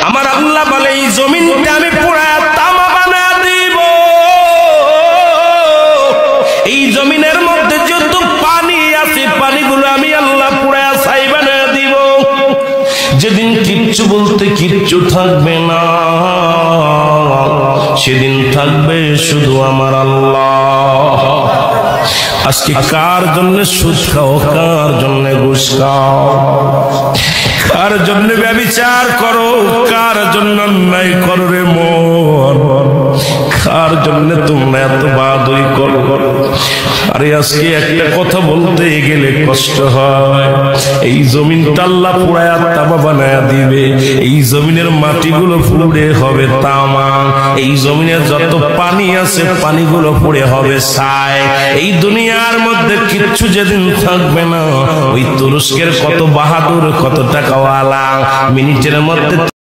আমার আল্লাহ বলে এই জমিনটা আমি পুরায়া তামা বানায়া দিব। এই জমিনের মধ্যে যত পানি আছে পানিগুলো আমি আল্লাহ পুরায়া ছাই বানায়া দিব। যেদিন কিচ্ছু বলতে কিচ্ছু থাকবে না, সেদিন থাকবে শুধু আমার আল্লাহ। আজকে কার জন্য সুদ খাও, কার জন্য ঘুষ খাও, কার জন্য ব্যভিচার করো, কার জন্য অন্যায় করো রে মন, কার জন্য তোমরা এত বাদই করো। আরে আজকে একটা কথা বলতে গেলে কষ্ট হয়। এই জমিনটা আল্লাহ পুরায়া তামা বানায়া দিবে। এই জমিনের মাটিগুলো পুড়ে হবে তামা। এই জমিনে যত পানি আছে পানিগুলো পুড়ে হবে ছাই। এই দুনিয়ার মধ্যে কিচ্ছু যেদিন থাকবে না, ওই তুরস্কের কত বাহাদুর, কত টাকাওয়ালা মিনিটের মধ্যে